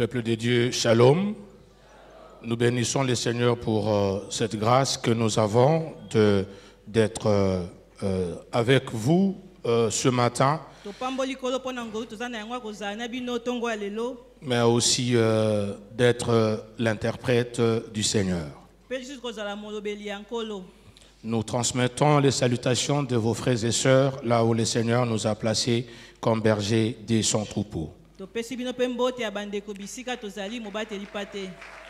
Peuple de Dieu, shalom. Nous bénissons le Seigneur pour cette grâce que nous avons d'être avec vous ce matin, mais aussi d'être l'interprète du Seigneur. Nous transmettons les salutations de vos frères et sœurs là où le Seigneur nous a placés comme bergers de son troupeau.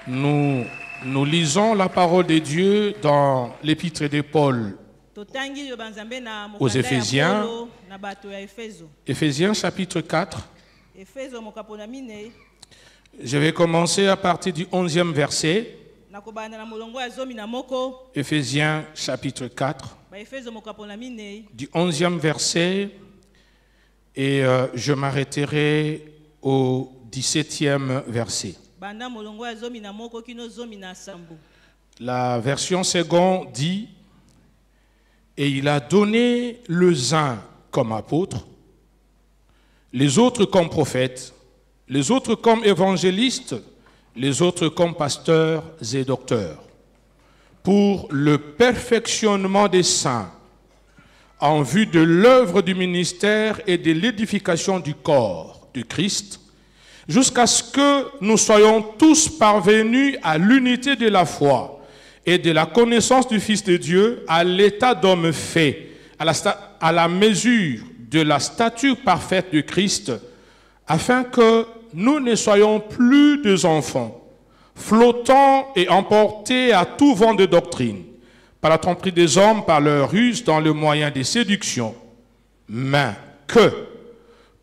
Nous lisons la parole de Dieu dans l'épître de Paul aux Éphésiens, Éphésiens chapitre 4. Je vais commencer à partir du 11e verset. Éphésiens chapitre 4, du 11e verset, et je m'arrêterai au 17e verset. La version seconde dit: et il a donné les uns comme apôtres, les autres comme prophètes, les autres comme évangélistes, les autres comme pasteurs et docteurs, pour le perfectionnement des saints, en vue de l'œuvre du ministère et de l'édification du corps du Christ, jusqu'à ce que nous soyons tous parvenus à l'unité de la foi et de la connaissance du Fils de Dieu, à l'état d'homme fait, à la mesure de la stature parfaite de Christ, afin que nous ne soyons plus des enfants, flottants et emportés à tout vent de doctrine, par la tromperie des hommes, par leur ruse dans le moyen des séductions, mais que,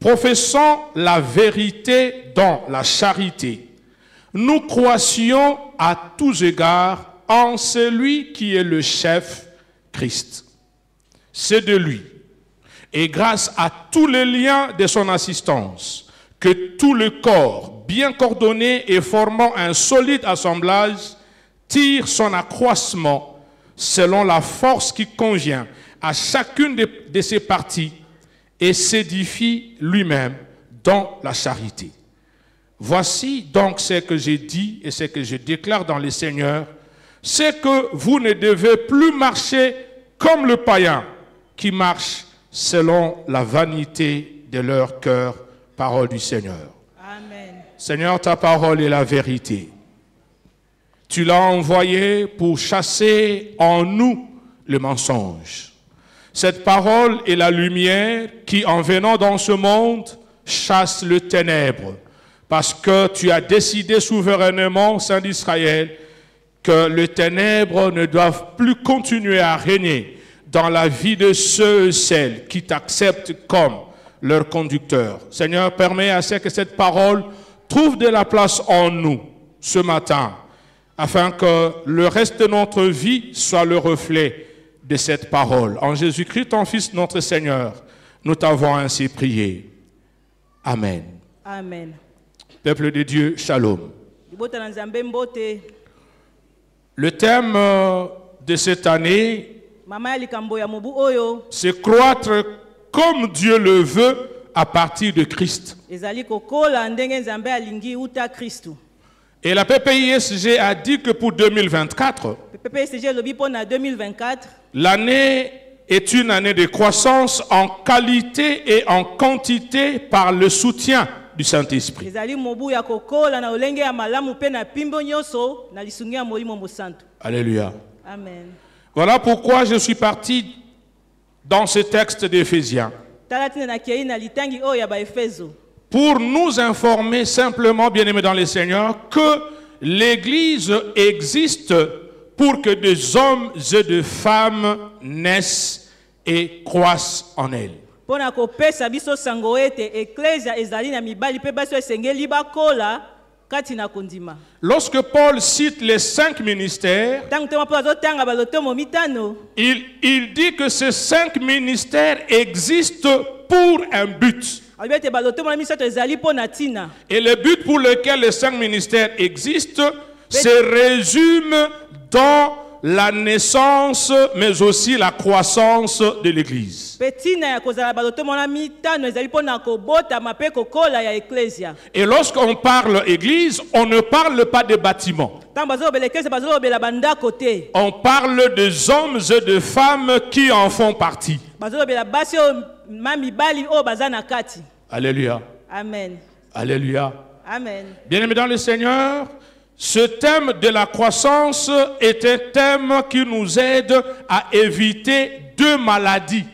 professant la vérité dans la charité, nous croissions à tous égards en celui qui est le chef, Christ. C'est de lui, et grâce à tous les liens de son assistance, que tout le corps, bien coordonné et formant un solide assemblage, tire son accroissement selon la force qui convient à chacune de ses parties et s'édifie lui-même dans la charité. Voici donc ce que j'ai dit et ce que je déclare dans le Seigneur, c'est que vous ne devez plus marcher comme le païen qui marche selon la vanité de leur cœur. Parole du Seigneur. Amen. Seigneur, ta parole est la vérité. Tu l'as envoyée pour chasser en nous le mensonge. Cette parole est la lumière qui, en venant dans ce monde, chasse le ténèbre. Parce que tu as décidé souverainement, Saint d'Israël, que le ténèbre ne doivent plus continuer à régner dans la vie de ceux et celles qui t'acceptent comme leur conducteur. Seigneur, permets à ce que cette parole trouve de la place en nous ce matin, afin que le reste de notre vie soit le reflet de cette parole. En Jésus-Christ, ton Fils, notre Seigneur, nous t'avons ainsi prié. Amen. Amen. Peuple de Dieu, shalom. Le thème de cette année, c'est croître comme Dieu le veut à partir de Christ. Et la PPISG a dit que pour 2024, l'année est une année de croissance en qualité et en quantité par le soutien du Saint-Esprit. Alléluia. Amen. Voilà pourquoi je suis parti dans ce texte d'Éphésiens, pour nous informer simplement, bien-aimés dans le Seigneur, que l'Église existe pour que des hommes et des femmes naissent et croissent en elle. Lorsque Paul cite les 5 ministères, il dit que ces 5 ministères existent pour un but. Et le but pour lequel les 5 ministères existent se résume dans la naissance, mais aussi la croissance de l'Église. Et lorsqu'on parle Église, on ne parle pas de bâtiments. On parle des hommes et des femmes qui en font partie. Alléluia. Amen. Alléluia. Amen. Bien-aimés dans le Seigneur, ce thème de la croissance est un thème qui nous aide à éviter deux maladies.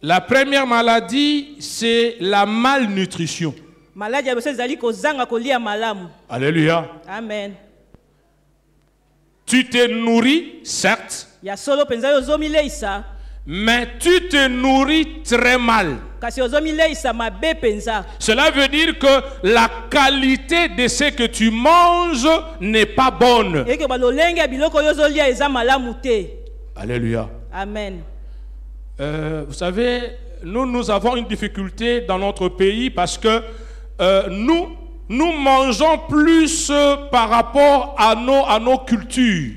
La première maladie, c'est la malnutrition. Alléluia. Amen. Tu te nourris, certes, mais tu te nourris très mal. Cela veut dire que la qualité de ce que tu manges n'est pas bonne. Alléluia. Amen. Vous savez, nous avons une difficulté dans notre pays parce que nous mangeons plus par rapport à nos cultures.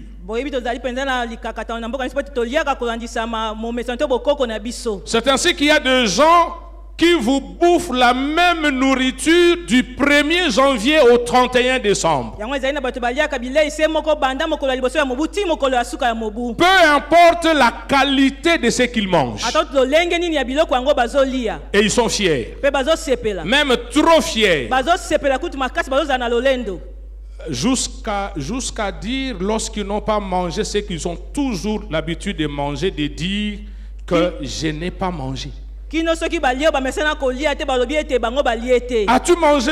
C'est ainsi qu'il y a des gens qui vous bouffent la même nourriture du 1er janvier au 31 décembre. Peu importe la qualité de ce qu'ils mangent. Et ils sont fiers. Même trop fiers. Jusqu'à dire, lorsqu'ils n'ont pas mangé, c'est qu'ils ont toujours l'habitude de manger, de dire que je n'ai pas mangé. As-tu mangé?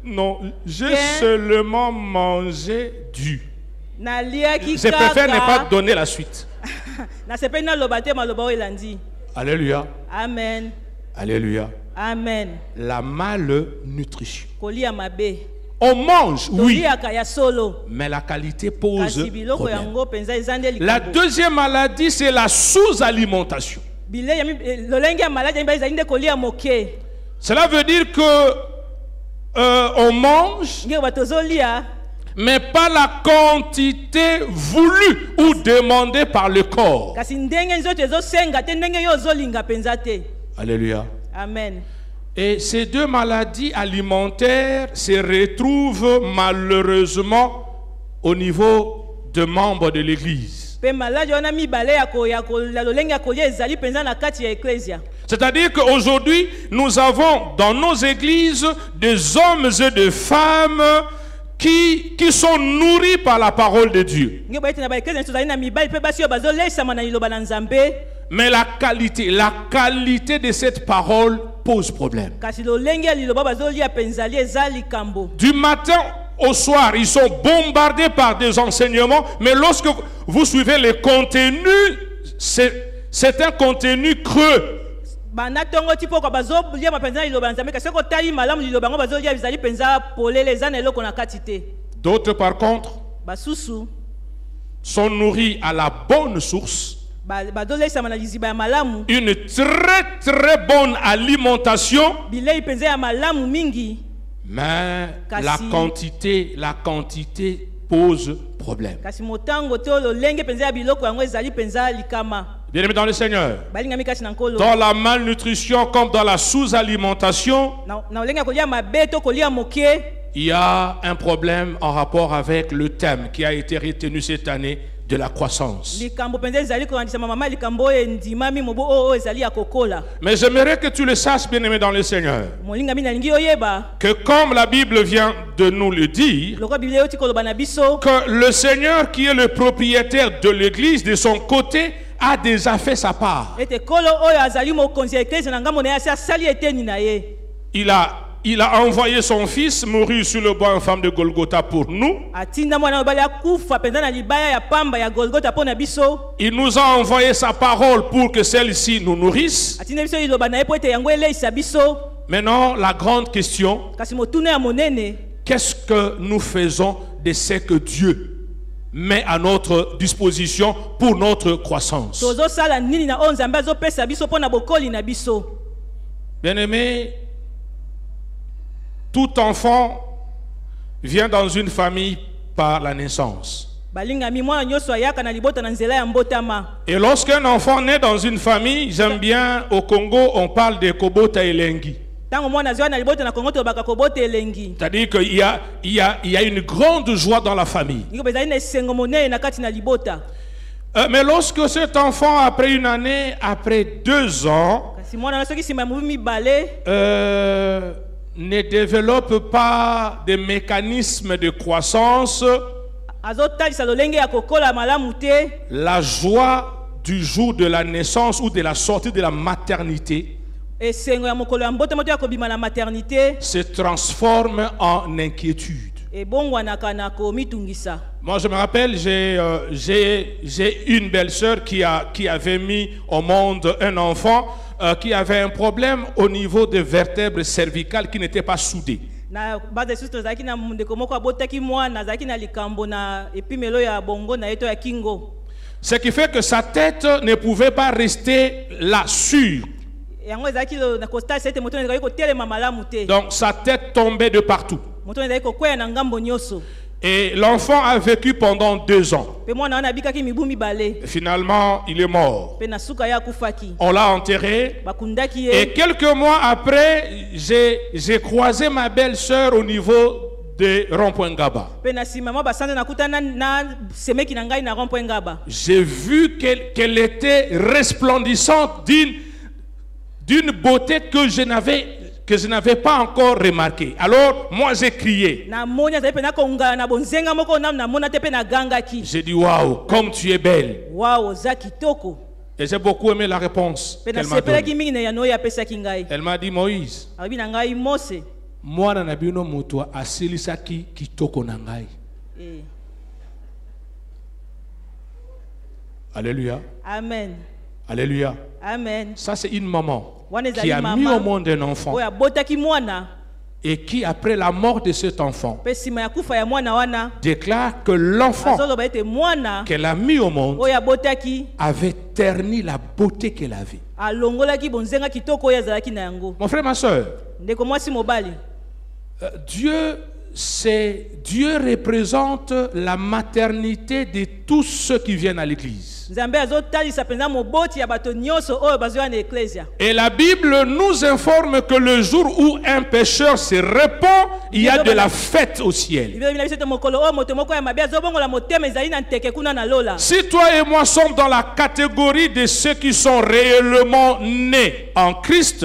Non, j'ai seulement mangé du. Je préfère ne pas donner la suite. Alléluia. Amen. Alléluia. Amen. La malnutrition. On mange, oui, mais la qualité pose problème. La deuxième maladie, c'est la sous-alimentation. Cela veut dire que on mange, mais pas la quantité voulue ou demandée par le corps. Alléluia. Amen. Et ces deux maladies alimentaires se retrouvent malheureusement au niveau des membres de l'Église. C'est-à-dire qu'aujourd'hui, nous avons dans nos églises des hommes et des femmes qui sont nourris par la parole de Dieu. Mais la qualité de cette parole pose problème. Du matin au soir, ils sont bombardés par des enseignements, mais lorsque vous suivez le contenu, c'est un contenu creux. D'autres, par contre, sont nourris à la bonne source. Une très très bonne alimentation, mais la quantité pose problème. Bien-aimés dans le Seigneur, dans la malnutrition comme dans la sous-alimentation, il y a un problème en rapport avec le thème qui a été retenu cette année de la croissance. Mais j'aimerais que tu le saches, bien-aimé dans le Seigneur, que comme la Bible vient de nous le dire, que le Seigneur qui est le propriétaire de l'Église, de son côté, a déjà fait sa part. Il a envoyé son fils mourir sur le bois infâme de Golgotha pour nous. Il nous a envoyé sa parole pour que celle-ci nous nourrisse. Maintenant, la grande question, qu'est-ce que nous faisons de ce que Dieu met à notre disposition pour notre croissance? Bien-aimés, tout enfant vient dans une famille par la naissance. Et lorsqu'un enfant naît dans une famille, j'aime bien, au Congo, on parle de Kobota Elengi. C'est-à-dire qu'il y a une grande joie dans la famille. Mais lorsque cet enfant, après une année, après 2 ans, ne développe pas de mécanismes de croissance, la joie du jour de la naissance ou de la sortie de la maternité se transforme en inquiétude. Moi, je me rappelle, j'ai une belle-sœur qui avait mis au monde un enfant qui avait un problème au niveau des vertèbres cervicales qui n'étaient pas soudées. Ce qui fait que sa tête ne pouvait pas rester là sûre. Donc sa tête tombait de partout. Et l'enfant a vécu pendant 2 ans. Finalement, il est mort. On l'a enterré. Et quelques mois après, j'ai croisé ma belle-sœur au niveau de Rond-Point Ngaba. J'ai vu qu'elle était resplendissante d'une beauté que je n'avais pas encore remarqué. Alors, moi, j'ai crié. J'ai dit, waouh, comme tu es belle. Et j'ai beaucoup aimé la réponse qu'elle m'a donnée. Elle m'a dit, Moïse, moi, nanabino moto asilisaki kitoko nangai. Alléluia. Amen. Alléluia. Amen. Ça, c'est une maman qui a mis au monde un enfant et qui, après la mort de cet enfant, déclare que l'enfant qu'elle a mis au monde avait terni la beauté qu'elle avait. Mon frère, ma soeur, Dieu représente la maternité de tous ceux qui viennent à l'église. Et la Bible nous informe que le jour où un pécheur se répand, il y a de la fête au ciel. Si toi et moi sommes dans la catégorie de ceux qui sont réellement nés en Christ,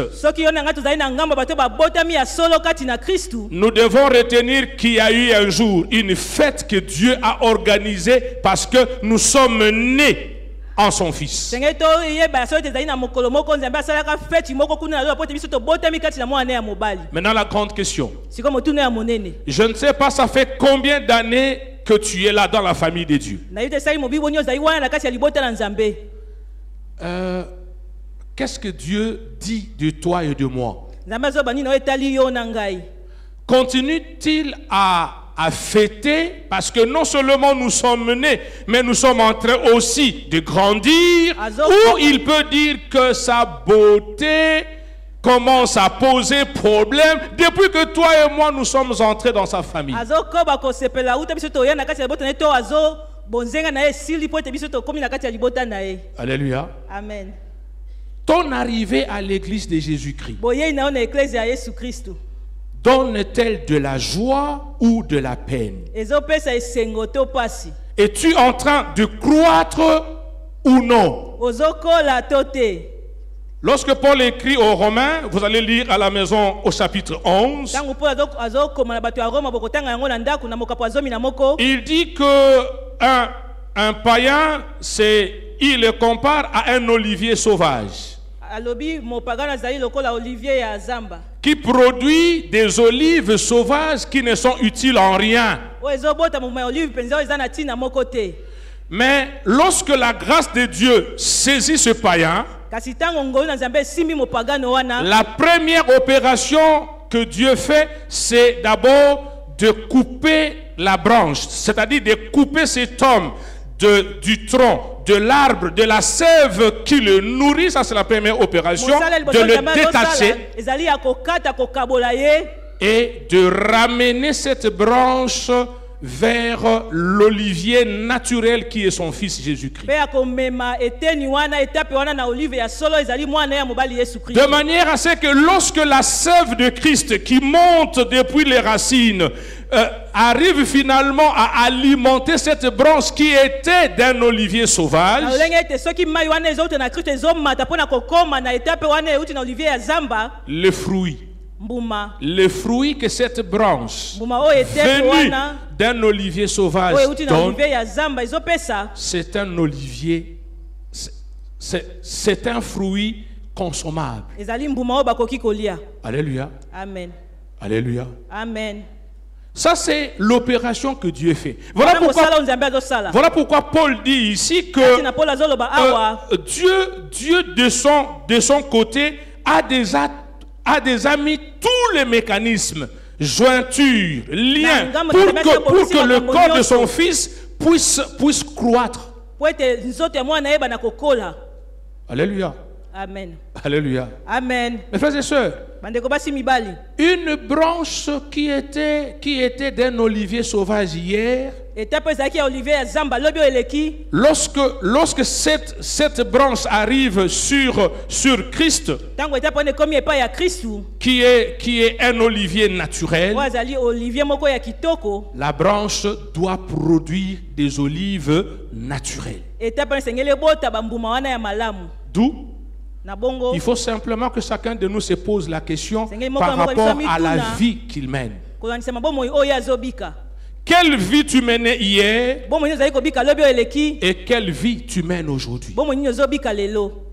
nous devons retenir qu'il y a eu un jour une fête que Dieu a organisée parce que nous sommes nés en son fils. Maintenant, la grande question. Je ne sais pas, ça fait combien d'années que tu es là dans la famille de Dieu? Qu'est-ce que Dieu dit de toi et de moi? Continue-t-il à fêter, parce que non seulement nous sommes nés, mais nous sommes en train aussi de grandir, ou il peut dire que sa beauté commence à poser problème depuis que toi et moi nous sommes entrés dans sa famille. Alléluia. Amen. Ton arrivée à l'église de Jésus-Christ donne-t-elle de la joie ou de la peine? Es-tu en train de croître ou non? Lorsque Paul écrit aux Romains, vous allez lire à la maison au chapitre 11, il dit que un païen, il le compare à un olivier sauvage qui produit des olives sauvages qui ne sont utiles en rien. Mais lorsque la grâce de Dieu saisit ce païen, la première opération que Dieu fait, c'est d'abord de couper la branche, c'est-à-dire de couper cet homme du tronc, de l'arbre, de la sève qui le nourrit. Ça, c'est la première opération, de le détacher. et de ramener cette branche vers l'olivier naturel qui est son fils Jésus-Christ. De manière à ce que lorsque la sève de Christ qui monte depuis les racines arrive finalement à alimenter cette branche qui était d'un olivier sauvage, les fruits que cette branche venue d'un olivier sauvage donne, c'est un olivier, c'est un fruit consommable. Alléluia. Amen. Alléluia. Amen. Ça, c'est l'opération que Dieu fait. Voilà pourquoi Paul dit ici que Dieu de son côté a déjà mis tous les mécanismes, jointures, liens, pour que le corps de son fils puisse croître. Alléluia. Amen. Alléluia. Amen. Mes frères et sœurs, une branche qui était d'un olivier sauvage hier, lorsque cette branche arrive sur Christ, qui est un olivier naturel, la branche doit produire des olives naturelles. D'où il faut simplement que chacun de nous se pose la question par rapport à la vie qu'il mène. Quelle vie tu menais hier et quelle vie tu mènes aujourd'hui?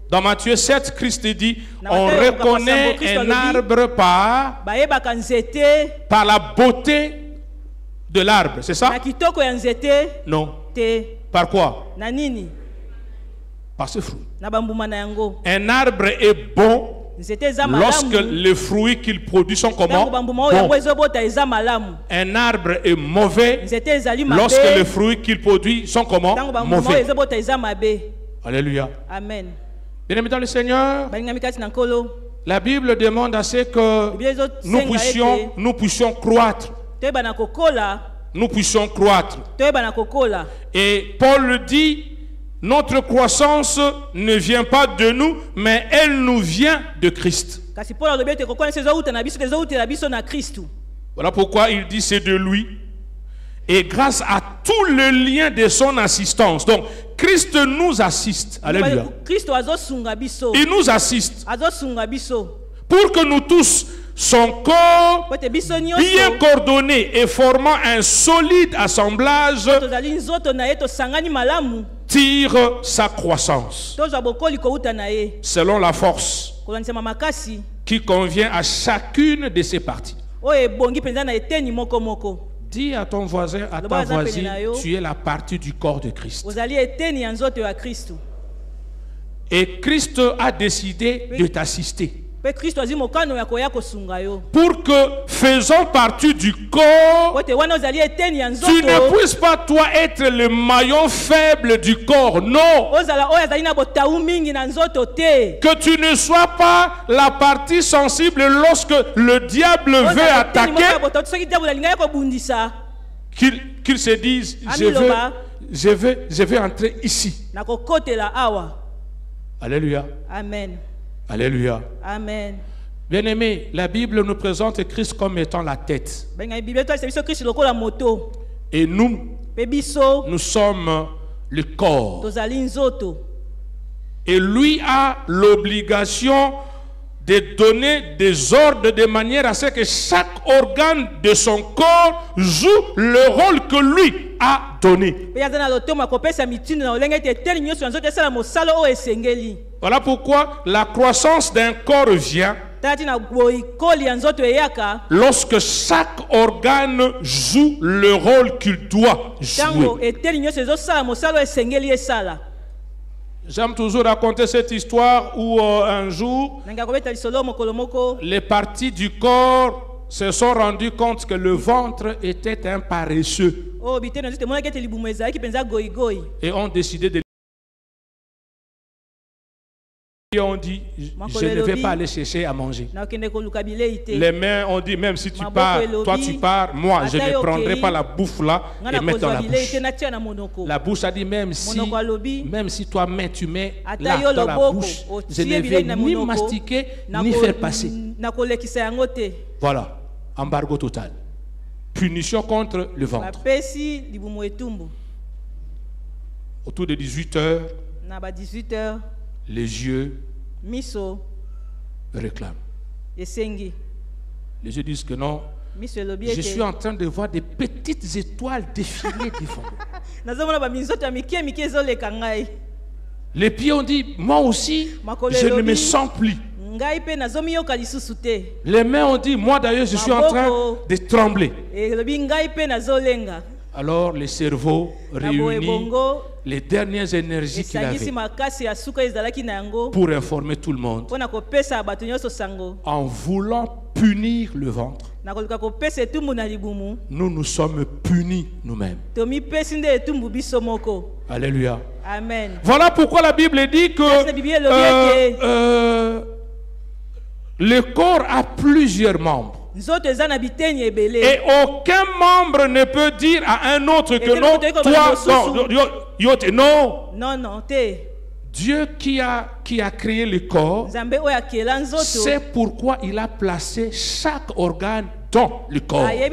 Dans Matthieu 7, Christ dit, on reconnaît un arbre par la beauté de l'arbre, c'est ça? Non. Par quoi? Par ses fruits. Un arbre est bon lorsque les fruits qu'il produit sont comment? Bon. Un arbre est mauvais lorsque les fruits qu'il produit sont comment? Mauvais. Alléluia. Amen. Bien-aimés dans le Seigneur, la Bible demande à ce que nous puissions croître. Nous puissions croître. Et Paul dit, notre croissance ne vient pas de nous, mais elle nous vient de Christ. Voilà pourquoi il dit c'est de lui. Et grâce à tout le lien de son assistance. Donc, Christ nous assiste. Alléluia. Il nous assiste. Pour que nous tous, son corps bien coordonné et formant un solide assemblage, tire sa croissance selon la force qui convient à chacune de ses parties. Dis à ton voisin, à ta voisine, tu es la partie du corps de Christ. Et Christ a décidé de t'assister. Pour que, faisant partie du corps, tu ne puisses pas toi être le maillon faible du corps. Non. Que tu ne sois pas la partie sensible lorsque le diable veut attaquer. Qu'il se dise, je vais entrer ici. Alléluia. Amen. Alléluia. Amen. Bien-aimés, la Bible nous présente Christ comme étant la tête. Et nous sommes le corps. Et lui a l'obligation de donner des ordres de manière à ce que chaque organe de son corps joue le rôle que lui a donné. Voilà pourquoi la croissance d'un corps vient lorsque chaque organe joue le rôle qu'il doit jouer. J'aime toujours raconter cette histoire où un jour, les parties du corps se sont rendues compte que le ventre était un paresseux et ont décidé de Et on dit, je ne vais pas aller chercher à manger. Les mains ont dit, même si tu pars, toi tu pars, moi je ne prendrai pas la bouffe là et mettre dans la bouche. La bouche a dit, même si toi main tu mets là dans la bouche, je ne vais ni mastiquer ni faire passer. Voilà, embargo total. Punition contre le ventre. Autour de 18h, les yeux réclament. Les yeux disent que non. Je suis en train de voir des petites étoiles défiler devant moi. Les pieds ont dit, moi aussi, je ne me sens plus. Les mains ont dit, moi d'ailleurs, je suis en train de trembler. Alors le cerveau réunit les dernières énergies qu'il avait pour informer tout le monde en voulant punir le ventre. Nous nous sommes punis nous-mêmes. Alléluia. Amen. Voilà pourquoi la Bible dit que le corps a plusieurs membres. Et aucun membre ne peut dire à un autre que non, toi, non. Dieu qui a créé le corps, c'est pourquoi il a placé chaque organe dans le corps. Et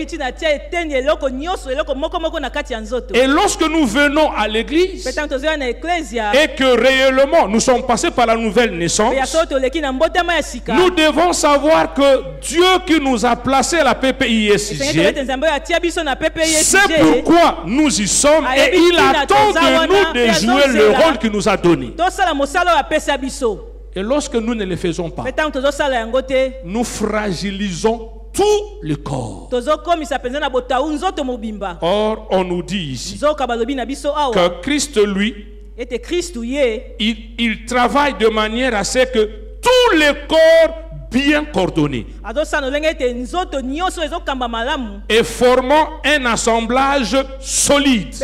lorsque nous venons à l'église et que réellement nous sommes passés par la nouvelle naissance, nous devons savoir que Dieu qui nous a placés à la PPISG, c'est pourquoi nous y sommes et il attend de nous de jouer le rôle qu'il nous a donné. Et lorsque nous ne le faisons pas, nous fragilisons tout le corps. Or, on nous dit ici que Christ, lui, il travaille de manière à ce que tout le corps bien coordonné et formant un assemblage solide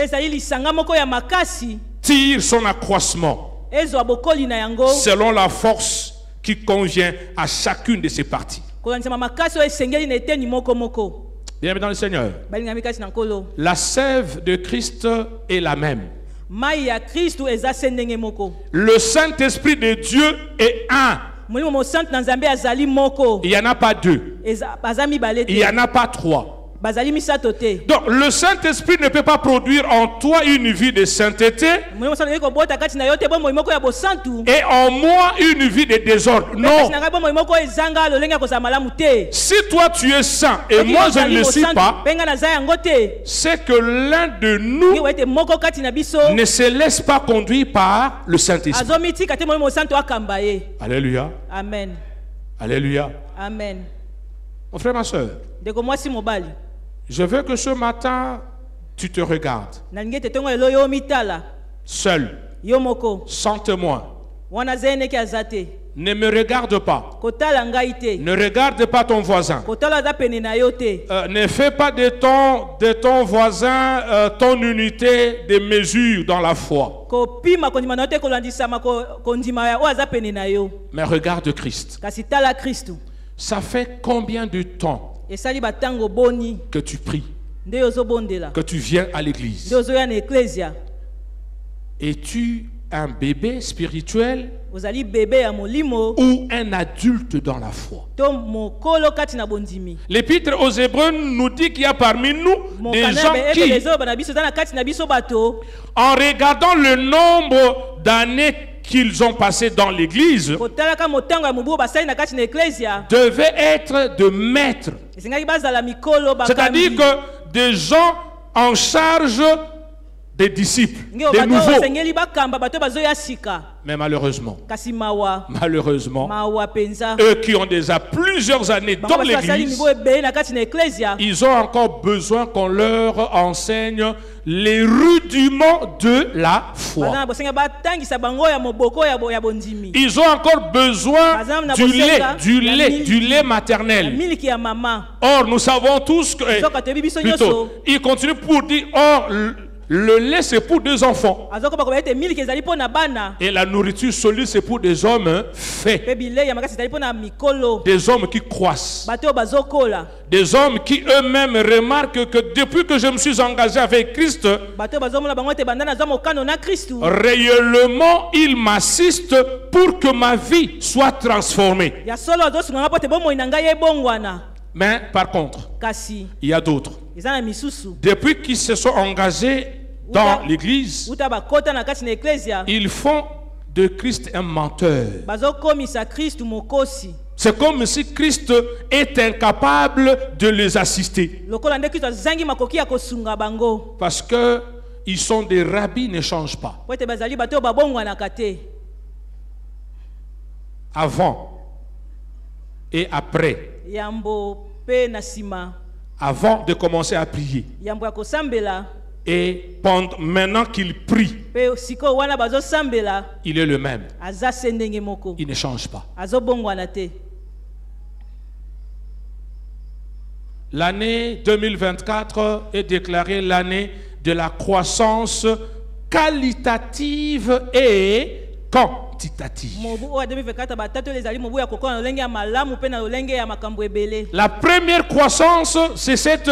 tire son accroissement selon la force qui convient à chacune de ses parties. Bien dans le Seigneur, la sève de Christ est la même. Le Saint-Esprit de Dieu est un. Il n'y en a pas deux. Il n'y en a pas trois. Donc le Saint-Esprit ne peut pas produire en toi une vie de sainteté et en moi une vie de désordre. Non. Si toi tu es saint et moi je ne le suis pas, c'est que l'un de nous ne se laisse pas conduire par le Saint-Esprit. Alléluia. Amen. Alléluia. Amen. Mon frère, ma soeur, je veux que ce matin, tu te regardes. Seul. Sans témoin. Ne me regarde pas. Ne regarde pas ton voisin. Ne fais pas de ton voisin ton unité de mesure dans la foi. Mais regarde Christ. Ça fait combien de temps que tu pries, que tu viens à l'église? Es-tu un bébé spirituel ou un adulte dans la foi? L'Épître aux Hébreux nous dit qu'il y a parmi nous des gens qui, en regardant le nombre d'années qu'ils ont passé dans l'église, devaient être de maîtres. C'est-à-dire que des gens en charge des disciples, des nouveaux. Mais malheureusement, eux qui ont déjà plusieurs années dans l'église, ils ont encore besoin qu'on leur enseigne les rudiments de la foi. Ils ont encore besoin du lait maternel. Or, nous savons tous que... Plutôt, il continue pour dire, or, Le lait, c'est pour des enfants. azokoba koba ete miliki ezali mpo na bana Et la nourriture solide, c'est pour des hommes faits. mpe bilei ya makasi ezali mpo na mikolo Des hommes qui croissent. bato oyo bazokola Des hommes qui eux-mêmes remarquent que depuis que je me suis engagé avec Christ, bato oyo bazomona bango ete banda nazwa mokano na kristu réellement, il m'assiste pour que ma vie soit transformée. ya solo azosunganga mpo ete bomoi na ngai ebongwana. Mais par contre, Kasi il y a d'autres. eza na misusu Depuis qu'ils se sont engagés dans l'église, uta bakota na kati na eklesia ils font de Christ un menteur. bazokomisa kristu mokosi C'est comme si Christ est incapable de les assister. lokola nde kristu azangi makoki ya kosunga bango Parce que ils sont des rabbis, ne changent pas. po ete bazali bato oyo babongwanaka te Avant et après, yambo mpe na nsima avant de commencer à prier. yambo ya kosambela Et maintenant qu'il prie, mpe sikoyo wana bazosambela il est le même. aza se ndenge moko Il ne change pas. azobongwana te. L'année 2024 est déclarée l'année de la croissance qualitative et quantitative. mobu oyo 2024 batatu oyo ezali mobu ya kokola na lolenge ya malamu mpe na lolenge ya makambo ebele. La première croissance, c'est cette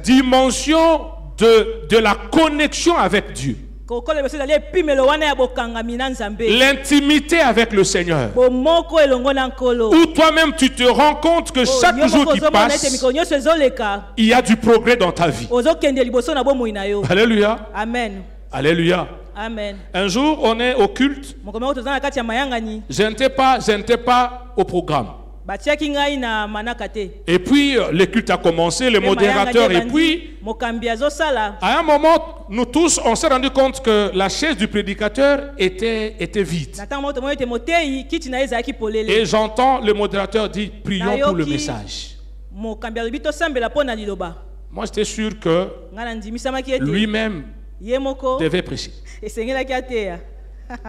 dimension de la connexion avec Dieu. kokola liboso ezali epimelo wana ya bokangami na nzambe L'intimité avec le Seigneur. bomoko elongo na nkolo Où toi-même tu te rends compte que chaque jour qui ozomona ete passe, mikolo nyonso ezoleka il y a du progrès dans ta vie. ozokende liboso na bomoi na yo. Alléluia. Amen. Alléluia. Amen. Un jour, on est au culte. mokolo moko toza na kati ya mayangani Je n'étais pas au programme. batiaki ngai na manaka te. Et puis, le culte a commencé, le modérateur, et puis, mokambi azosala à un moment, nous tous, on s'est rendu compte que la chaise du prédicateur était vide. na ntango moko tomoni ete motei kiti na ye ezalaki polele Et j'entends le modérateur dire, prions pour le message. mokambi alobi tosambela mpo na liloba. Moi, j'étais sûr que ngai nandimisamaki ete lui-même ye moko devait prêcher. esengelaki ateya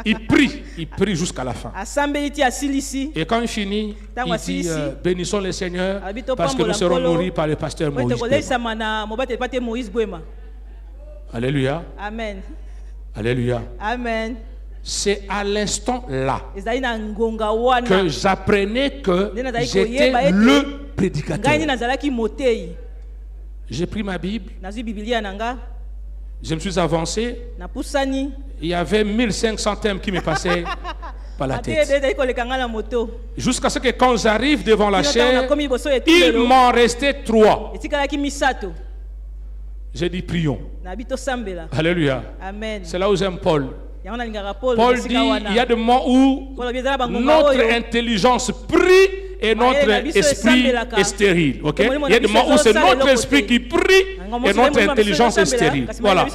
Il prie jusqu'à la fin. asambeli ti asilisi Et quand il finit, il dit, bénissons le Seigneur, parce que nous serons nourris par le pasteur po ete Moïse. koleisama na mobateli pa te moïse bwema. Alléluia. Amen. Alléluia. Amen. C'est à l'instant là ezali na ngonga wana que j'apprenais que j'étais le prédicateur. ngai ndi nazalaki motei. J'ai pris ma Bible, nazwi bibilia na nga je me suis avancé, napusani il y avait 1500 thèmes qui me passaient par la ate tête. ezali koleka nga na moto Jusqu'à ce que quand j'arrive devant la Kino ntango chaire, nakomi liboso ya il etumbelo m'en restait 3. etikalaki misato J'ai dit prions. nabi tosambela. Alléluia. Amen. C'est là où j'aime Paul. yango nalingaka paul Paul dit, esika wana. il y a des moments où Paul abi ezala bangonga notre oyo intelligence prie et notre esprit est stérile. Ok? Il y a des moments où c'est notre esprit qui prie et notre intelligence est stérile. Voilà.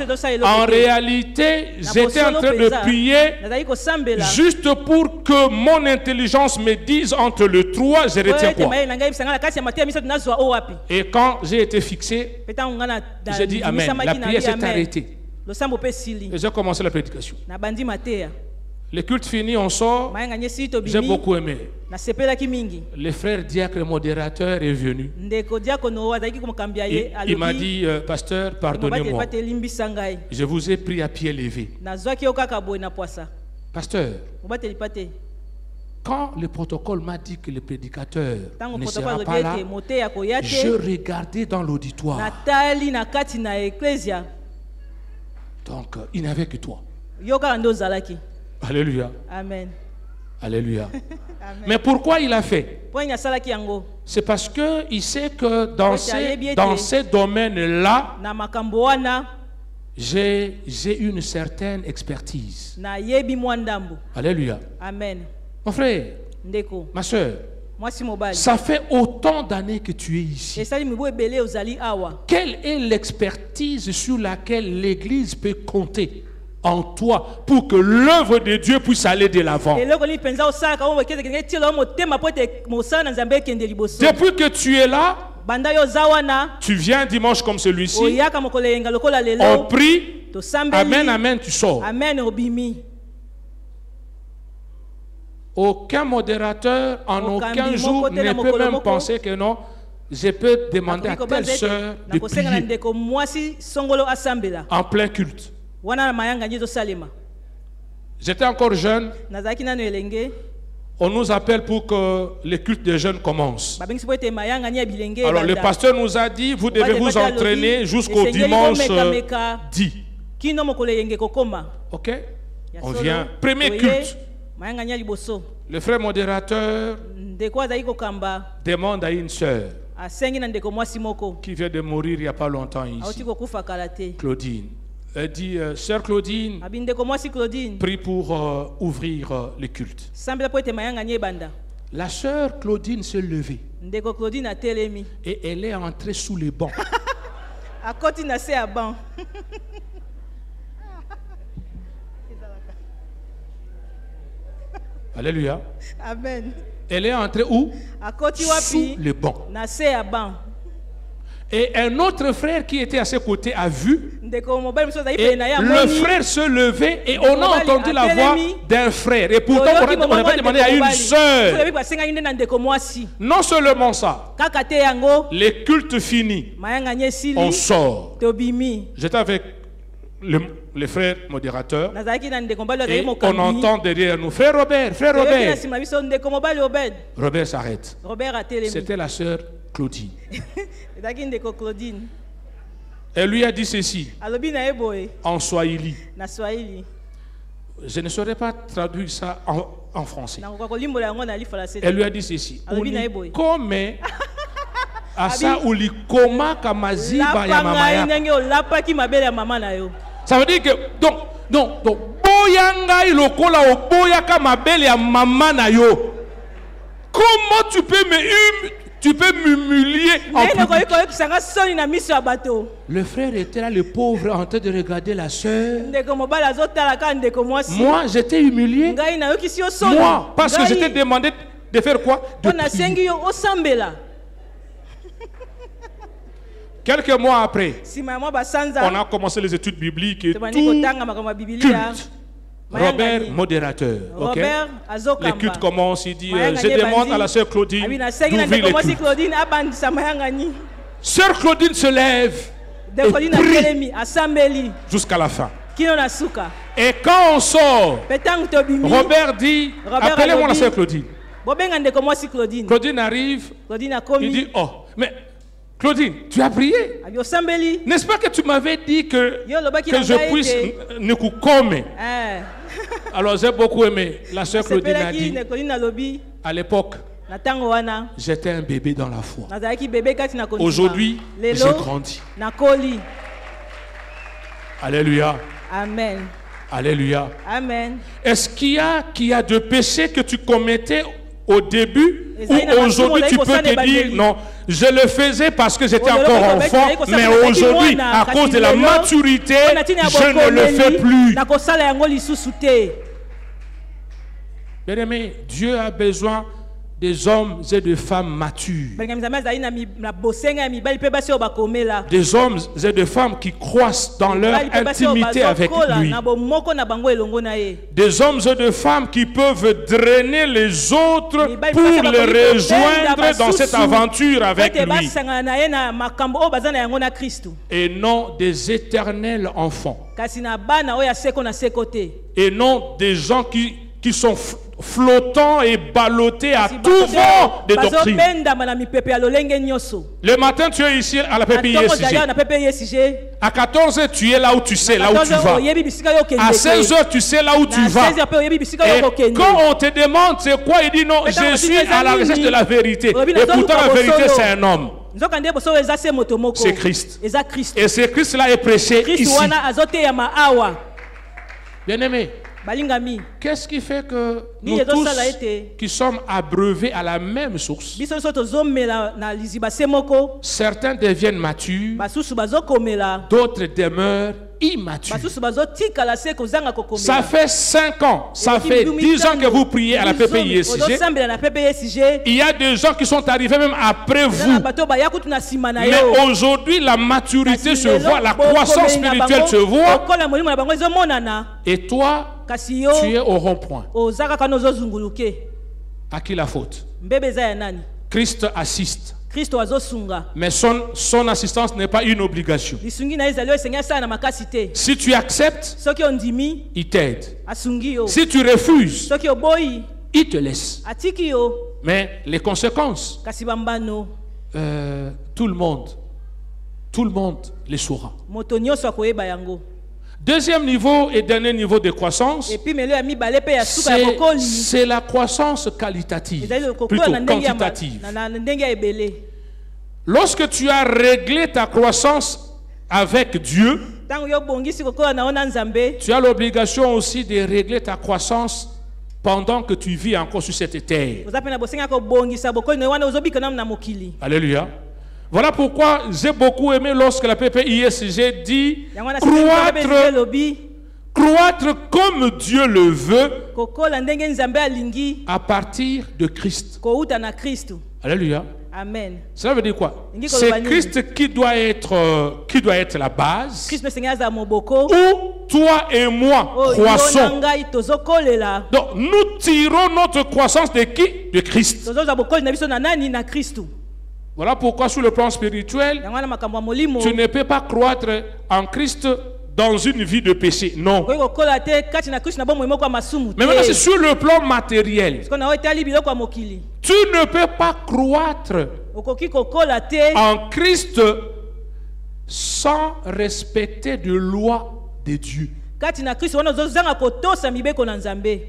En réalité, j'étais en train de prier nazali kosambela juste pour que mon intelligence me dise entre le 3, je po retiens ete quoi. mayele na ngai ebisanga na kati ya mateya misato nazwa o wapi Et quand j'ai été fixé, mpe ntango ngai j'ai dit Amen. La prière s'est arrêtée. losambo mpe esili Et j'ai commencé la prédication. nabandi mateya Le culte fini, on sort. mayangani esili J'ai tobimi beaucoup aimé. nasepelaki mingi. Le frère diacre modérateur est venu. ndeko diakono azalaki mokambi ya ye Il m'a dit, pasteur, pardonnez-moi. pa te elimbisa ngai Je vous ai pris à pied levé. nazwaki yo kaka boye na pwasa Pasteur, mobateli pa te quand le protocole m'a dit que le prédicateur ntango ne protokole sera pas alobi là, ete moteya koya je te regardais dans l'auditoire. natali na kati na eklesia Donc, il n'y avait que toi. yo kaka nde ozalaki. Alléluia. Amen. Alléluia. Amen. Mais pourquoi il a fait? mpo nini asalaki yango C'est parce qu'il sait que dans Oui, ces domaines-là, na makambo wana j'ai une certaine expertise. nayebi mwa ndambo. Alléluia. Amen. Mon frère, ndeko ma soeur, mwasi mobali ça fait autant d'années que tu es ici. esali mibu ebele ozali awa. Quelle est l'expertise sur laquelle l'Église peut compter en toi pour que l'œuvre de Dieu puisse aller de l'avant? eloko nini mpenza osalaka oyo ekezekenge tila motema po ete mosala na nzambe ekende liboso. Depuis que tu es là, banda yo oza wana tu viens dimanche comme celui-ci, oyaka mokolo eyenga lokola on lelo prie, tosambeli. amen, amen, tu sors. Amen obimi. Aucun modérateur en Mokambi aucun jour moko te na ne peut mokolo même moko. penser que non, je peux demander à telle sœur de prier en plein culte. J'étais encore jeune. On nous appelle pour que le culte des jeunes commence. Alors le pasteur nous a dit, vous devez vous entraîner jusqu'au dimanche 10. Ok? On vient. Premier culte. Le frère modérateur demande à une sœur qui vient de mourir il n'y a pas longtemps ici, Claudine. Elle dit, sœur Claudine, prie pour ouvrir le culte. La sœur Claudine s'est levée et elle est entrée sous les bancs. Alléluia. Amen. Elle est entrée où? Sous les bancs. Et un autre frère qui était à ses côtés a vu. Et le frère se levait et on a entendu la voix d'un frère. Et pourtant, on n'a pas demandé à une sœur. Non seulement ça. Les cultes finis. On sort. J'étais avec le frère modérateur. Et on entend derrière nous, frère Robert, frère Robert. Robert s'arrête. C'était la sœur Claudine. Elle lui a dit ceci en swahili. Je ne saurais pas traduire ça en français. Elle lui a dit ceci. Unikome asa ulikoma kamaziba ya mama ya. Ça veut dire que donc boyanga ilokola oboyaka mabele ya mama na yo. Comment tu peux m'humilier en public? Le frère était là, le pauvre, en train de regarder la sœur. Moi, j'étais humilié. Moi, parce que j'étais demandé de faire quoi? De prier. Quelques mois après, on a commencé les études bibliques et tout culte. Robert, modérateur. Okay? Les cultes commencent, il dit, je demande à la sœur Claudine d'ouvrir les cultes. Sœur Claudine se lève et prie jusqu'à la fin. Et quand on sort, Robert dit, appelez-moi la sœur Claudine. Claudine arrive, il dit, oh, mais Claudine, tu as prié? N'est-ce pas que tu m'avais dit que je puisse ne comme? Alors j'ai beaucoup aimé. La sœur Claudine a dit, à l'époque, j'étais un bébé dans la foi. Aujourd'hui, j'ai grandi. Alléluia. Amen. Alléluia. Amen. Est-ce qu'il y a de péchés que tu commettais au début ou aujourd'hui tu peux te dire non, je le faisais parce que j'étais encore enfant, mais aujourd'hui à cause de la maturité je ne le fais plus. Bien aimé, Dieu a besoin des hommes et des femmes matures, des hommes et des femmes qui croissent dans leur intimité avec lui, des hommes et des femmes qui peuvent drainer les autres pour les rejoindre dans cette aventure avec lui, et non des éternels enfants, et non des gens qui sont flottants et ballottés à tout vent de doctrine. Le matin, tu es ici à la PPISG. À 14h, tu es là où tu sais, là où tu vas. À 16h, tu sais là où tu vas. Et quand on te demande c'est quoi, il dit non, je suis à la recherche de la vérité. Et pourtant, la vérité, c'est un homme. C'est Christ. Et c'est Christ-là est prêché ici. Bien aimé, qu'est-ce qui fait que nous tous qui sommes abreuvés à la même source, certains deviennent matures, d'autres demeurent immatures? Ça fait 5 ans, ça fait 10 ans que vous priez à la PPISG. Il y a des gens qui sont arrivés même après vous. Mais aujourd'hui, la maturité se voit, la croissance spirituelle se voit. Et toi, tu es au rond-point. À qui la faute? Christ assiste. Kristo azosunga. Mais son assistance n'est pas une obligation. Lisungi na ezali Seigneur ça na makasi te. Si tu acceptes, Soki ondimi, il t'aide. asungi yo. Si tu refuses, Soki oboyi, il te laisse. atiki yo. Mais les conséquences, Kasi bambano, tout le monde les saura. moto nyonso akoyeba yango. Deuxième niveau et dernier niveau de croissance, Et puis melo ya mibale pe ya suka ya bokoli. c'est la croissance qualitative, Ezali plutôt kokola na ndenge ya quantitative. na ndenge ya ebele. Lorsque tu as réglé ta croissance avec Dieu, Tango yo bongisi kokola na ona nzambe, tu as l'obligation aussi de régler ta croissance pendant que tu vis encore sur cette terre. oza pe na bosenga ko bongisa bokoli na wana ozobika na mokili. Alléluia. Voilà pourquoi j'ai beaucoup aimé lorsque la PPISG dit Yango na sisi lobi croître comme Dieu le veut kokola ndenge nzambe alingi à partir de Christ. kouta na Kristo. Alléluia. Amen. Cela veut dire quoi? C'est Christ qui doit être la base. Christ Seigneur za moboko. Où toi et moi croissons. Donc nous tirons notre croissance de qui? De Christ. Voilà pourquoi sur le plan spirituel, tu ne peux pas croître en Christ dans une vie de péché. Non. Mais maintenant c'est sur le plan matériel. Tu ne peux pas croître en Christ sans respecter de loi de Dieu.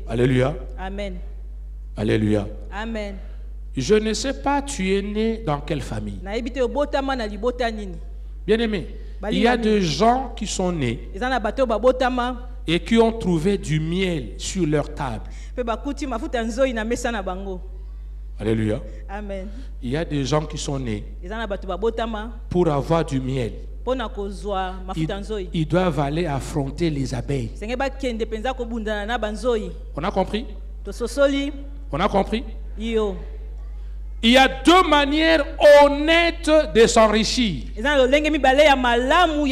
Alléluia. Amen. Alléluia. Amen. Je ne sais pas, tu es né dans quelle famille. Bien aimé, il y a des gens qui sont nés et qui ont trouvé du miel sur leur table. Alléluia. Amen. Il y a des gens qui sont nés pour avoir du miel. Ils doivent aller affronter les abeilles. On a compris? On a compris? Il y a deux manières honnêtes de s'enrichir.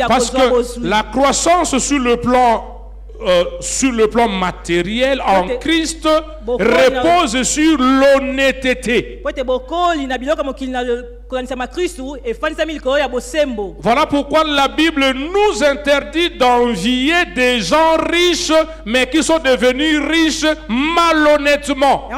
Parce que la croissance sur le plan matériel en Christ repose sur l'honnêteté. Voilà pourquoi la Bible nous interdit d'envier des gens riches mais qui sont devenus riches malhonnêtement.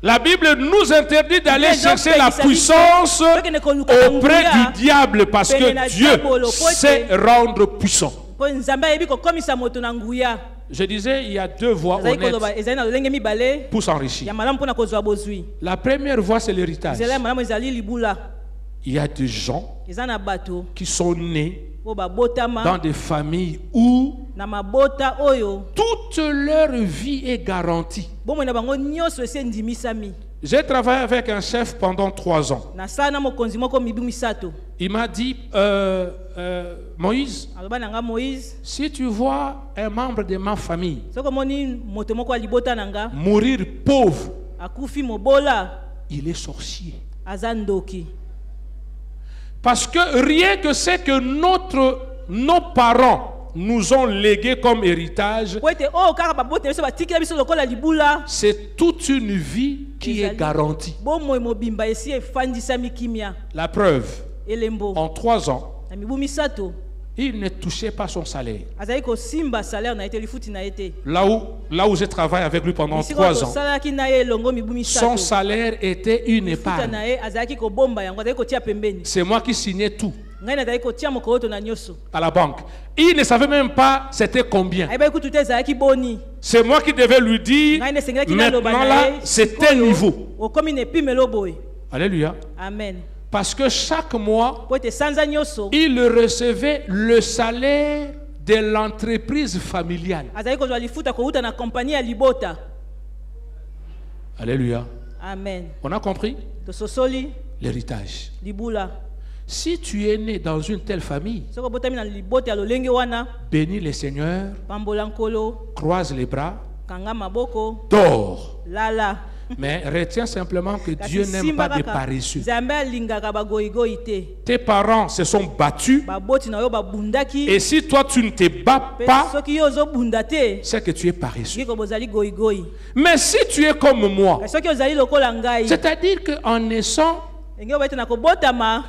La Bible nous interdit d'aller chercher la puissance auprès du diable parce que Dieu sait rendre puissant. Je disais, il y a deux voies honnêtes pour s'enrichir. La première voie, c'est l'héritage. Il y a des gens qui sont nés dans des familles où toute leur vie est garantie. J'ai travaillé avec un chef pendant 3 ans. Il m'a dit, Moïse, si tu vois un membre de ma famille mourir pauvre, il est sorcier. Parce que rien que c'est que nos parents nous ont légué comme héritage, c'est toute une vie qui est garantie. La preuve, en 3 ans, il ne touchait pas son salaire. Là où je travaille avec lui pendant 3 ans, son salaire était une épargne. C'est moi qui signais tout à la banque. Il ne savait même pas c'était combien. C'est moi qui devais lui dire, maintenant là, c'est tel niveau. Alléluia. Amen. Parce que chaque mois, il recevait le salaire de l'entreprise familiale. Alléluia. Amen. On a compris? L'héritage. Si tu es né dans une telle famille, bénis le Seigneur, croise les bras, dors. Mais retiens simplement que Dieu n'aime pas des paresseux. Nzambe alingaka bagoyigoyi te. Tes parents se sont battus. Baboti na yo babundaki. Et si toi tu ne te bats pas, Soki yo ozobunda te, c'est que tu es paresseux. ngiko bozali goyigoyi. Mais si tu es comme moi, Soki ozali lokola ngai, c'est-à-dire qu'en naissant, ngiko bete na kobotama.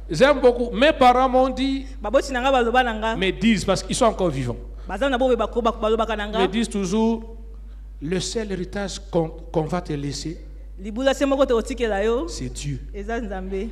j'aime beaucoup. Mes parents m'ont dit, Baboti na nga baloba na nga. me disent, parce qu'ils sont encore vivants, Bazana na bobe bakoba balobaka na me nga. disent toujours, le seul héritage qu'on va te laisser, Libula se moko te otikela yo, c'est Dieu. eza Nzambe.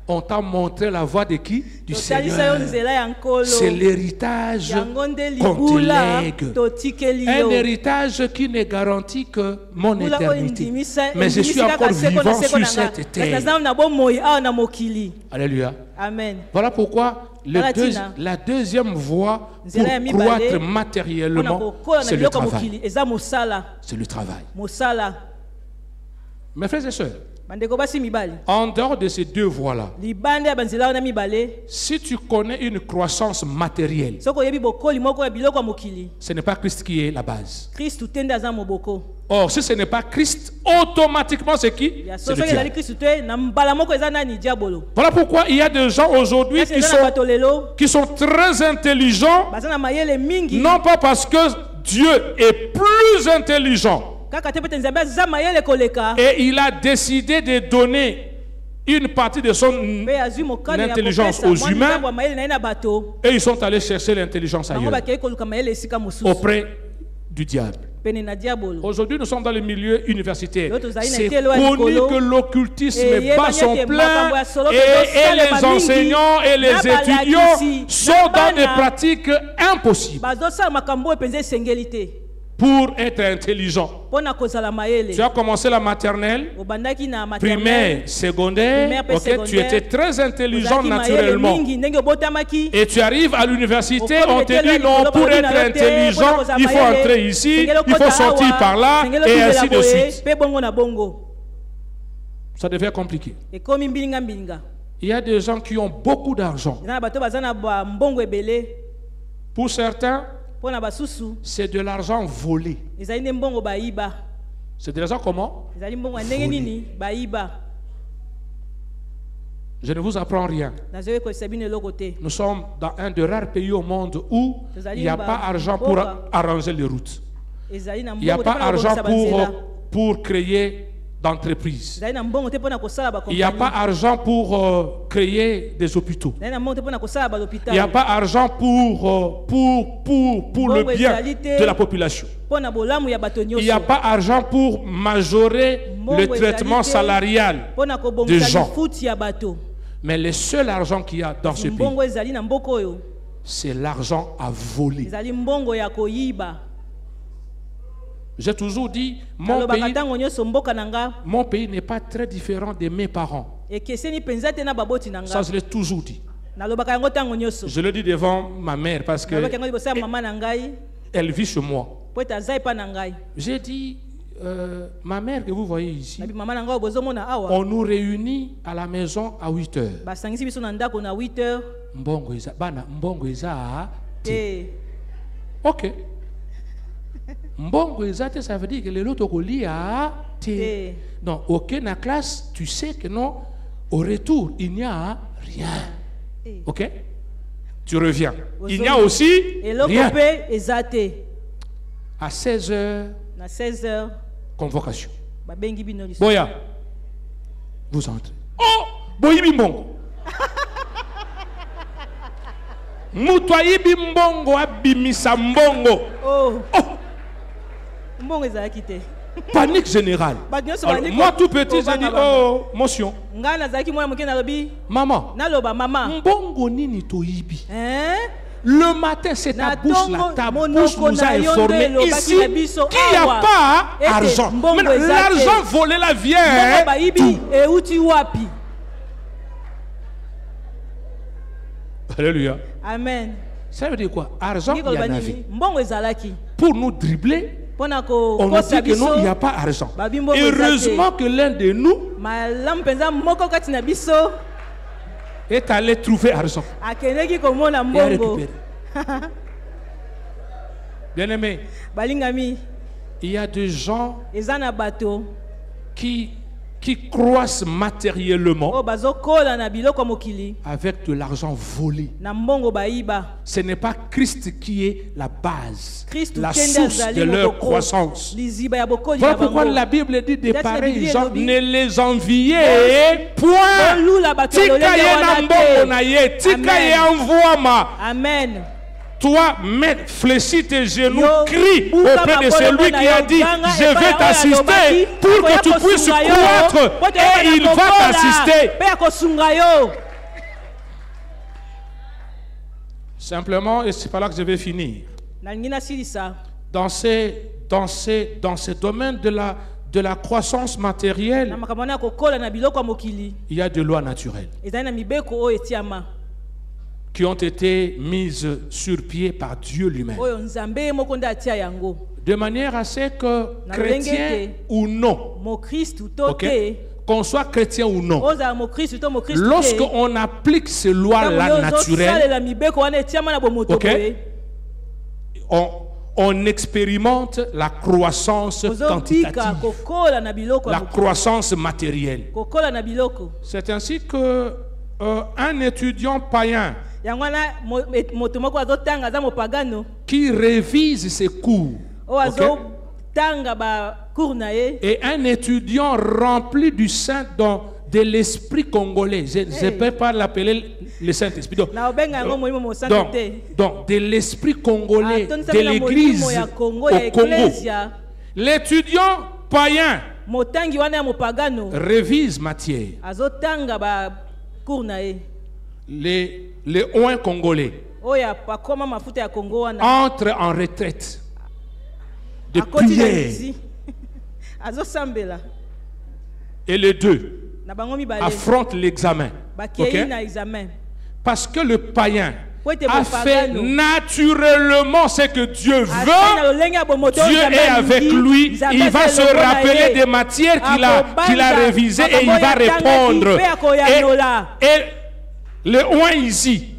On t'a montré la voie de qui? Du Totalisa yo Seigneur. nzela ya nkolo. C'est l'héritage Yango nde qu'on te libula lègue. totikeli Un yo. héritage qui ne garantit que mon Libula oyo éternité. ndimisa- Mais je suis ndimisika encore kaseko na vivant seko sur na nga. cette Kasi terre. naza na bomoi awa na mokili. Alléluia. Amen. Voilà pourquoi Alatina. la deuxième voie pour Nzela ya mibale, croître Mpona matériellement, kokola na c'est le biloko ya travail. mokili eza mosala. C'est le travail. Mosala. Mes frères et sœurs, Bandeko basi mibali. en dehors de ces deux voies-là, Libande ya banzela wana mibale. si tu connais une croissance matérielle, Soko yebi bokoli moko ya biloko ya mokili. ce n'est pas Christ qui est la base. Kristu tende aza moboko. Or, si ce n'est pas Christ, automatiquement c'est qui? Ya C'est le soso ezali diable. Kristu te na mbala moko eza nani diabolo. Voilà pourquoi il y a des gens aujourd'hui Kasi eza na bato lelo qui sont très intelligents, baza na mayele mingi. non pas parce que Dieu est plus intelligent, Kaka te pete Nzambe aza mayele koleka. et il a décidé de donner une partie de son Pe azwi mokano ya intelligence kopesa aux mwa humains, nzambo ya mayele na ye na bato. et ils sont allés chercher l'intelligence Bango ailleurs, bakei koluka mayele esika mosusu. auprès du diable. Pene na diabolo. Aujourd'hui, nous sommes dans le milieu universitaire. L'autre zaïna C'est était loin connu likolo. que l'occultisme Et bat son yebanye te plein, makambo ya solo pe et dosala les ba mingi, enseignants et les na balakisi, étudiants sont na dans des bana. pratiques impossibles Bazosala makambo oyo penza esengeli te. pour être intelligent. Mpona kozala mayele. Tu as commencé la maternelle, Obandaki na primaire, maternelle. secondaire, Primaire, ok, tu secondaire. étais très intelligent Ozalaki mayele naturellement. mingi ndenge obotamaki. Et tu arrives à l'université, Au on te premier dit tel, non, le pour premier être na yo te, intelligent, mpona il faut kozala entrer mayele, ici, sengeli il faut okota sortir awa, par là, sengeli et okimela ainsi de boye, suite. pe bongo na bongo. Ça devient compliqué. Ekomi mbilinga mbilinga. Il y a des gens qui ont beaucoup d'argent. Eza na bato baza na ba mbongo ebele. Pour certains, Mpona basusu c'est de l'argent volé. ezali nde mbongo bayiba. C'est de l'argent comment? Ezali mbongo ya ndenge nini bayiba. Je ne vous apprends rien. Nazoyi koyebisa bino eloko te. Nous sommes dans un des rares pays au monde où il n'y a pas argent pour arranger les routes. Ezali na Il n'y a mbongo te pas mpona argent kobongisa banzela. pour créer d'entreprises. Ezali na mbongo te mpona kosala Il n'y a pas bakompani. argent pour créer des hôpitaux. Ezali na mbongo te mpona kosala Il n'y a balopitalo. pas argent pour le Bongo bien ezali te de la population. mpona bolamu ya bato Il n'y nyonso. a pas argent pour majorer Mbongo le traitement ezali te salarial mpona des kobongisa gens. lifuti ya bato. Mais le seul argent qu'il y a dans ce pays, Mbongo ezali na mboka oyo. c'est l'argent à voler. Ezali mbongo ya koyiba. J'ai toujours dit, Nalobaka ntango nyonso mboka na nga mon pays n'est pas très différent de mes parents. ekeseni mpenza te na baboti na Ça, nga. je l'ai toujours dit. Nalobaka yango ntango nyonso. Je le dis devant ma mère parce Nalobaka yango liboso ya mama na ngai qu'elle vit chez moi. po ete aza epa na ngai. J'ai dit, ma mère que vous voyez ici, Nabi mama na ngai oyo bozomona awa. on nous réunit à la maison à 8 heures. Basangisi biso na ndako na 8 heures. Mbongo eza, bana, mbongo eza te. Te. Ok. Mbongo eza te, ça veut dire que les autres kolia te. Te. Non, ok, na classe, tu sais que non, au retour, il n'y a rien. Eh. Ok? Tu reviens. Il y a aussi Eloko rien. pe eza te. À 16 heures, Na 16 heures convocation. babengi bino liso. Boya, vous entrez. Oh, boyibi mbongo. Mutu ayibi mbongo abimisa mbongo. Oh, Oh, mbongo ezalaki te. panique générale. Bato nyonso Alors, bandi moi ko- tout petit, j'ai dit, kobanga oh, motion. ngai nazalaki mwana moke nalobi Maman, naloba mama. mbongo nini toyibi? Hein? Le matin, c'est ta Na bouche là, tongo, ta monoko bouche nous a na yo informé nde elobaki ici na biso qu'il n'y a awa. pas Ete argent. mbongo Maintenant, eza te. l'argent volé là Mbongo vient. bayibi euti wapi? Alléluia. Amen. Ça veut dire quoi? Argent, il y en Ngikoloba avait. nini? Mbongo ezalaki. Pour nous dribbler, Mpona on a kokosa dit que non, il n'y biso. a pas argent. Babi mbongo eza te. Heureusement que l'un de nous Malamu mpenza moko kati na biso est allé trouver argent akendeki komona et a mbongo. récupéré. Bien-aimé, balingami il y a des gens eza na bato qui croissent matériellement oyo bazokola na biloko ya mokili avec de l'argent volé. na mbongo bayiba. Ce n'est pas Christ qui est la base, Kristu la kende source azali de leur mokoko, croissance. liziba ya bokoli Voilà na pourquoi bango. la Bible dit de That's pareils the gens, Bible. ne les enviez point. Bolula bato ya Tika lolenge ye na wana mbongo te. na ye, tika Amen. ye envoie-moi. Amen. Toi, fléchis tes genoux, Yo, crie buka auprès de makolo celui na qui yo, a dit, ganga je epai vais ya oyo t'assister alobaki, pour akoya que tu puisses kosunga yo, croître po toyeba et na il va kokola, t'assister. mpe akosunga yo. Simplement, et c'est par là que je vais finir. nalingi nasilisa Dans ces domaines de la croissance matérielle, na makambo wana ya kokola na biloko ya mokili il y a des lois naturelles ezali na mibeko oyo etiama qui ont été mises sur pied par Dieu lui-même. oyo nzambe ye moko nde atia yango De manière à ce que, Na chrétien lolenge ou non, mokristu to ok, te qu'on soit chrétien ou non, ozala mokristu to mokristu te lorsqu'on applique ces lois-là naturelles, ozosalela mibeko wana etiama na bomoto ok, boye on expérimente la croissance ozobika quantitative, kokola na biloko ya la mokili. croissance matérielle. kokola na biloko C'est ainsi que un étudiant païen yango wana moto moko azotanga aza mopagano qui révise ses cours, oyo ok, azotanga bacour na ye et un étudiant rempli du de l'esprit congolais, je ne peux pas l'appeler le Saint-Esprit. na obenga yango molimo mosantu te Donc, de l'esprit congolais, atondisami de na l'église molimo ya Kongo au ya Congo. eklesia L'étudiant païen motangi wana ya mopagano révise matière. azotanga bacour na ye Les oins congolais oyo akoma mafuta ya Kongo wana entrent en retraite de akoti na prière. lizi azosambela Et les deux na bango mibale affrontent l'examen. bakei Ok? na examen Parce que le païen po ete a fait mopagano naturellement ce que Dieu asali na veut. lolenge ya bomoto oyo Dieu Nzambe est avec alingi, lui, Nzambe il va aza se elongo na rappeler ye. des matières qu'il a Akobanza, révisées et il va makambo oyo atangaki, répondre. mpe akoyanola. Et le oint ici,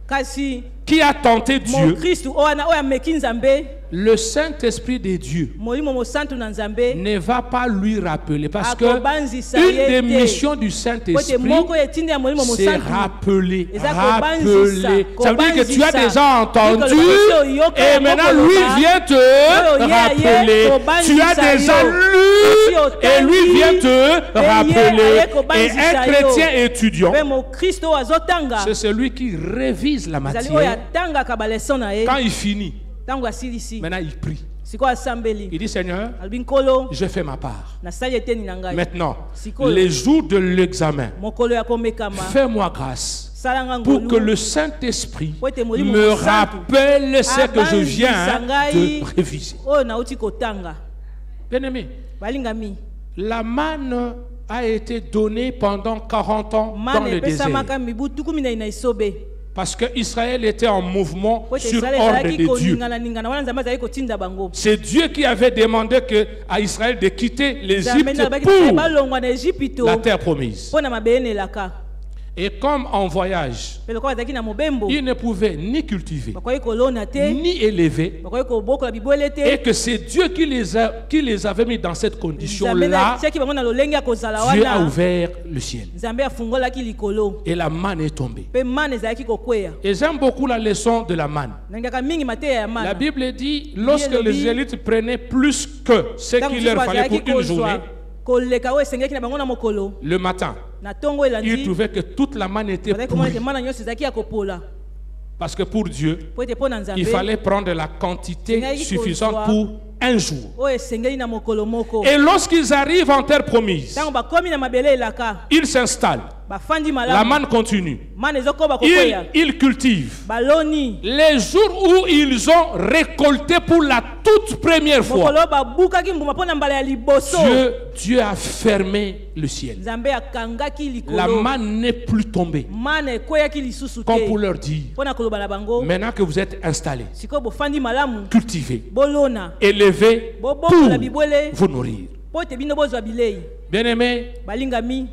kasi qui a tenté Dieu, mokristu oyo ameki Nzambe le Saint-Esprit de Dieu molimo mosantu na Nzambe ne va pas lui rappeler. Parce que akobanzisa une ye des te. missions du Po ete Saint-Esprit, moko etindi ya molimo c'est mosantu rappeler. Eza Rappeler. kobanzisa, Ça veut dire que tu as kobanzisa. déjà entendu Biko loba yoka et ya maintenant moko lui loba. vient te Oyo ye rappeler. kobanzisa Tu as déjà yo. lu Osi et lui otangi, vient te ye rappeler. aye Et kobanzisa un yo. chrétien étudiant, mpe mokristu oyo azotanga c'est celui qui révise la ezali oyo matière. atangaka baleson na ye Quand il finit, ntango asilisi maintenant il prie. sikoyo asambeli Il dit Seigneur, alobi nkolo je fais ma part. nasali eteni na ngai Maintenant, Sikoyo. les jours de l'examen, mokolo ya komekama fais-moi grâce salanga pour que ngolu le Saint-Esprit Po ete molimo me mosantu rappelle ce que je viens abanzisa ngai de réviser. oyo nauti kotanga Bien-aimé, balingami la manne a été donnée pendant 40 ans dans mane le désert. epesamaka mibu tuku minei na esobe Parce que Israël était en mouvement po ete sur Israele ordre ezalaki de Dieu. koningananingana wana nzambe azalaki kotinda bango C'est Dieu qui avait demandé à Israël de quitter nzambe l'Égypte nalobaki pour balongwa na Ejipito la terre promise. mpo na mabele nelaka Et comme en voyage, mpe lokola bazalaki na mobembo ils ne pouvaient ni cultiver, bakoki kolona te ni élever, bakoki kobokola bibwele te et que c'est Dieu qui les avait mis dans cette nzambe condition-là. atiaki bango na lolenge ya kozala Dieu a wana ouvert le ciel. nzambe afungolaki likolo Et la manne est tombée. mpe mane ezalaki kokweya Et j'aime beaucoup la leçon de la manne. nalingaka mingi mateya ya La mana Bible dit, lorsque Bien, les Lobi. Israélites prenaient plus que ce ntango qu'il mosusu leur fallait bazalaki pour une journée, kozwa koleka oyo esengeki na bango na mokolo le matin, na ntongo ils elandi trouvaient que toute la manne était bazalaki komona ete pourrie. mana nyonso ezalaki ya kopola Parce que pour Dieu, po ete mpo na nzambe il fallait prendre la quantité Sengaki suffisante kozwa. pour un jour. oyo esengeli na mokolo moko Et lorsqu'ils arrivent en terre promise, ntango bakomi na mabele elaka ils s'installent. bafandi La malamu manne continue. mana ezokoba kokweya Ils cultivent. baloni Les jours où ils ont récolté pour la toute première fois, mokolo babukaki mbuma mpo na mbala ya liboso Dieu a fermé le ciel. nzambe akangaki La likolo manne n'est plus tombée. mana ekweyaki lisusu Comme pour te leur dire, mpo na koloba na bango maintenant que vous êtes installés, sikoyo bofandi malamu cultivez, bolona élevez pour bobokola bibwele vous nourrir. mpo ete bino bozwa bilei Bien-aimés, balingami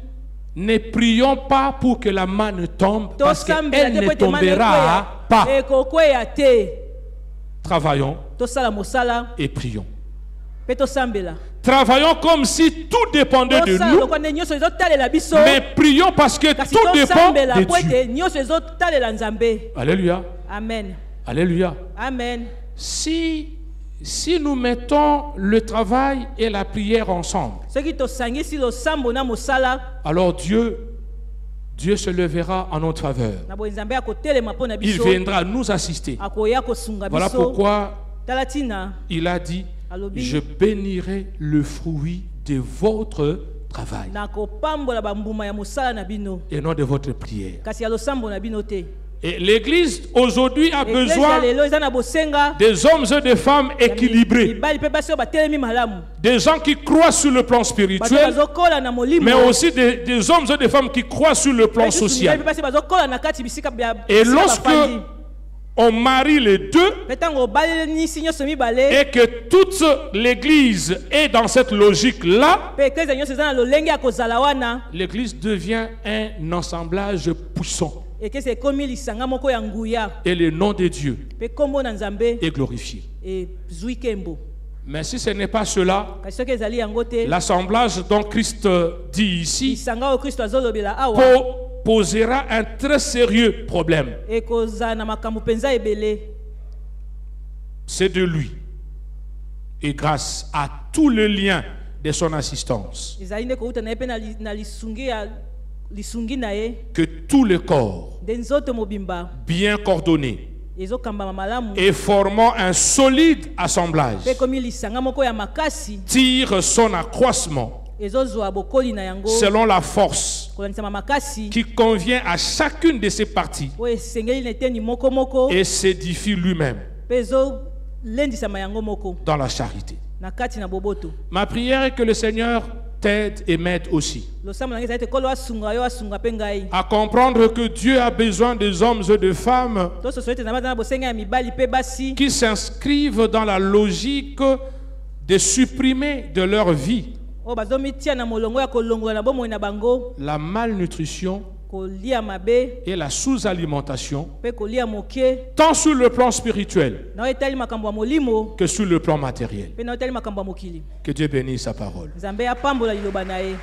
ne prions pas pour que la manne tombe parce tosambela qu'elle te ne po ete mana tombera pas. ekokweya te Travaillons tosala mosala et prions. pe tosambela. Travaillons comme si tout dépendait de Tosala nous, lokwa nde nyonso ezotalela biso. mais prions parce que Kasi tout dépend tosambela de po Dieu. ete nyonso ezotalela Nzambe. Alléluia. Amen. Alléluia. Amen. Si nous mettons le travail et la prière ensemble, Soki tosangisi losambo na mosala alors Dieu se levera en notre faveur. na boye Nzambe akotelema mpo na Il biso. viendra nous assister. Akoya kosunga Voilà biso. pourquoi Talatina il a dit, alobi je bénirai le fruit de votre travail na kopambola bambuma ya mosala na bino. et non de votre prière. Kasi ya losambo na bino te. Et l'Église aujourd'hui a Eglise ya besoin lelo eza na bosenga. des hommes et des femmes équilibrés, Mibali pe basi oyo batelemi malamu. des gens qui croient sur le plan Bato spirituel, bazokola na molimo. mais aussi des hommes et des femmes qui croient sur le plan Mibali pe social. basi bazokola na kati bisika bya Et bisika lorsque bafandi. on marie les deux Pe tango obalenisi nyonso mibale. et que toute l'Église est dans cette logique-là, Pe eklezia nyonso eza na lolenge ya kozala wana. l'Église devient un assemblage puissant Eklezia ekomi lisanga moko ya nguya. et le nom de Dieu Pe kombo na Nzambe est glorifié. ezwi kembo. Mais si ce n'est pas cela, Kasi soki ezali yango te. l'assemblage dont Christ dit ici Lisanga oyo Kristo azolobela awa. posera un très sérieux problème. Ekozala na makambo penza ebele. C'est de lui et grâce à tous les liens de son assistance Ezali nde kouta na ye pe na lisungi ya lisungi na ye. que tout le corps Nde nzoto mobimba bien coordonné ezokambama malamu. et formant un solide assemblage Pe komi lisanga moko ya makasi. tire son accroissement Ezozwa bokoli na yango. selon la force Kolanisama makasi. qui convient à chacune de ses parties Oyo esengeli na eteni moko moko. et s'édifie lui-même Pe ezolendisama yango moko. dans la charité. Na kati na boboto. Ma prière est que le Seigneur t'aide et m'aide aussi Losambo na ngai ezali te kolo asunga yo asunga pe ngai. à comprendre que Dieu a besoin des hommes et des femmes Tososo ete Nzambe aza na bosenga ya mibali pe basi. qui s'inscrivent dans la logique de supprimer de leur vie Oyo bazomitia na molongo ya kolongola na bomoi na bango. la malnutrition Kolia mabe et la sous-alimentation, pe kolia moke. tant sur le plan spirituel Na etali makambo ya molimo que sur le plan matériel. pe na etali makambo ya mokili. Que Dieu bénisse sa parole. Nzambe apambola liloba na ye.